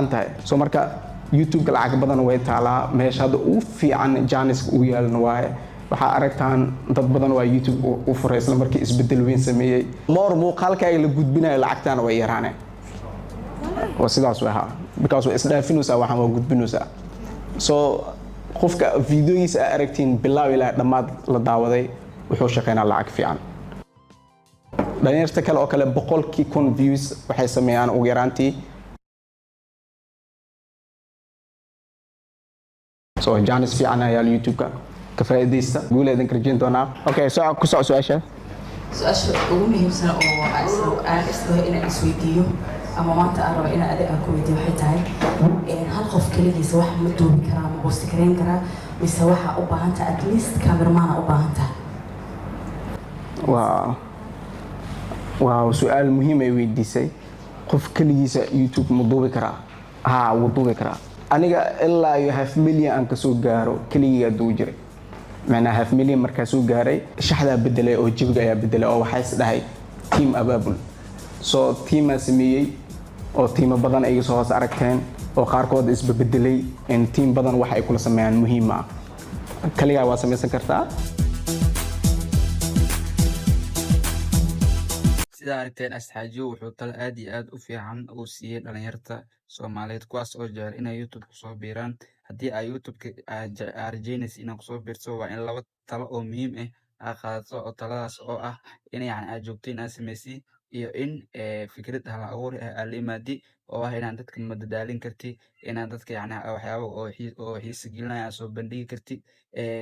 antahay soo marka youtube-ka lacag badan way taalaa meesha hadda ugu fiican jaaniska ugu yaalna waaye waxaa aragtaan dad badan waa youtube u furay isla markii isbedel weyn sameeyey moor muuqaalkaaga la gudbinayo lacagtaana way yaraaneen oo sidaas way ahaa because way isdhaafinaysaa waxaan waa gudbinaysaa soo qofka fiidiyogiisa aad aragtiin bilaaw ilaa dhammaad la daawaday wuxuu shaqeynaa lacag fiican dhalinyarta kale oo kale 100,000 views waxay sameeyaan ugu yaraantii so jaanis fiican ayaa youtube-ka ka faa'iideysta guuleedan karjin doonaa okay soo ku soo su'aasha ugu muhiimsan oo aan inaan isweydiiyo ama maanta aan rabo inaan adiga ku weydiiyo waxay tahay hal qof kaligiisa wax ma duubi karaa ma boosti kareyn karaa mise waxa u baahan tahay at least cameraman u baahan tahay waaw su'aal muhiim ay weydiisay qof kaligiisa youtube ma duubi karaa wuu duubi karaa aniga ilaa iyo 500,000 aan ka soo gaaro kaliya duu jiray macnaha 500,000 markaa soo gaaray shaxda bedelay oo jibiga ayaa bedelay oo waxay isdhahay team abaabul soo team sameeyay oo team badan ay soo hoos aragteen oo qaarkood isbedelay in team badan wax ay kula sameeyaan muhiim ah kaliya waa sameeysan kartaa sida aragteen asxaajiyo wuxuu talo aad iyo aad u fiican uu siiyey dhalinyarta Soomaaliyeed kuwaas oo jecel inay YouTube kusoo biiraan haddii ay YouTube-ka rajaynaysa inaad kusoo biirto waa in laba talo oo muhiim ah aad qaadato oo taladaas oo ah in yacni aad joogto in aad samaysi iyo in fikrad hal abuur aad la imaadi oo ah inaad dadka madadaalin karti inaad dadka yacni waxyaabo oo xiisa gelinaya aad soo bandhigi karti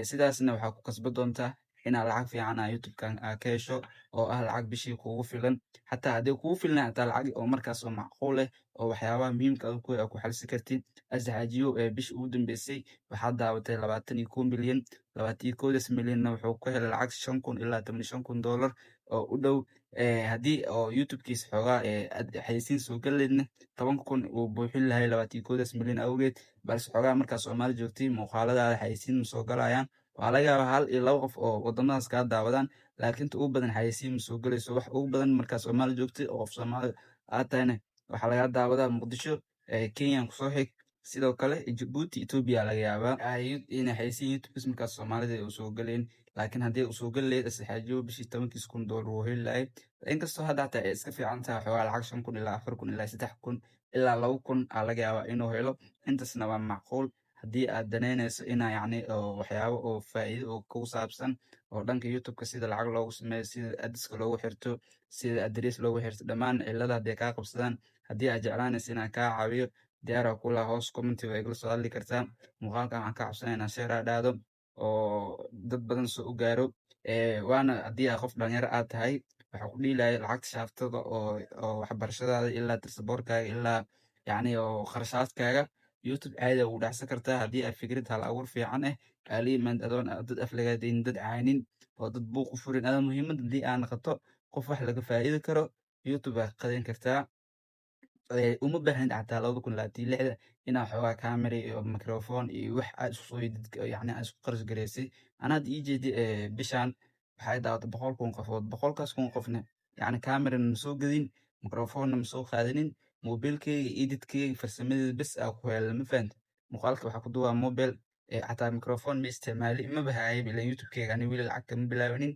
sidaasna waxaa ku kasban doontaa inaad lacag fiican youtube-kan ka hesho oo ah lacag bishii kugu filan xataa haddii kugu filan xataa lacag oo markaas oo macquul ah oo waxyaabaha muhiimka ah ku xalisi kartid asxaajiyo bishii ugu dambeysay waxaad daawatay 21 milyan 21 milyanna wuxuu ku helay lacag 5,000 ilaa 15,000 dollar oo u dhow haddii oo youtube-kiisa xoogaa xayeysiin soo galeedna 10,000 uu buuxin lahay 21 milyan awgeed balse xoogaa markaas Soomaali joogtay muuqaaladaada xayeysiin soo galayaan waa laga yaabaa 1 iyo 2 qof oo wadamadaas ka daawadaan laakiin ugu badan xayeysiin soo galayso wax ugu badan markaas Soomaali joogtay oo Soomaali aad tahayna waxa laga daawadaa Muqdisho Kenya ku soo xig sidoo kale Djibouti Ethiopia laga yaabaa in xayeysiin YouTube markaas Soomaalida uu soo galeen laakiin haddii uu soo gali lahayd asxaajiyo bishii 10,000 dollar uu heli lahay inkastoo hadda taa iska fiican tahay xoogaa lacag 5,000 ilaa 4,000 ilaa 3,000 ilaa 2,000 laga yaabaa inuu helo intaasna waa macquul haddii aad danaynayso inaa yacni waxyaabo oo faa'iido oo ku saabsan oo dhanka youtube-ka sida lacag loogu sameeyo sida adiska loogu xirto sida adres loogu xirto dhammaan cilada hadday kaa qabsadaan haddii aad jeclaanayso inaan kaa caawiyo diyaara kula hoos commenti waa igala soo hadli kartaa muuqaalkan waxaan ka cabsanaya inaan share dhaado oo dad badan soo u gaaro waana haddii aad qof dhalinyaro aad tahay waxaa ku dhiilaya lacagta shaaftada oo waxbarashadaada ilaa tirsaboorkaaga ilaa yacni oo kharashaadkaaga youtube caadi ugu dhacsan kartaa haddii aad fikrad hal abuur fiican la yimaad adoon dad aflagaadayn dad caanin oo dad buuq u furin adaa muhiimad haddii aad noqoto qof wax laga faa'iidi karo youtube aad qadayn kartaa uma baahnid xataa 2026 inaad xoogaa camera iyo microphone iyo wax aad isku soo yacni aad isku qarash garaysay anaad ii jeedi bishaan waxay daawatay 100,000 qofood 100,000 qofna yacni camera ma soo gadin microphone ma soo qaadanin mobilkeyga edit-keyga farsamadeeda bes aa ku helay ma fahanta muuqaalka waxaa ku duwaa mobile xataa microphone ma isticmaali ma bahaayo ila youtube-keyga ani weli lacagta ma bilaabanin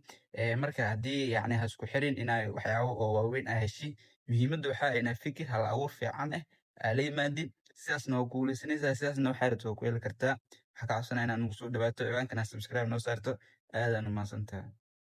marka haddii yacni ha isku xirin inaa waxyaabo oo waaweyn aa heshi muhiimadda waxaa inaa fikir hal abuur fiican aa la yimaadin sidaasna waa guuleysanaysaa sidaasna waxaa rabto waa ku heli kartaa waxaa ka cabsanaa inaan nagu soo dhawaato ciwaankana subscribe noo saarto aadaan u mahadsantahay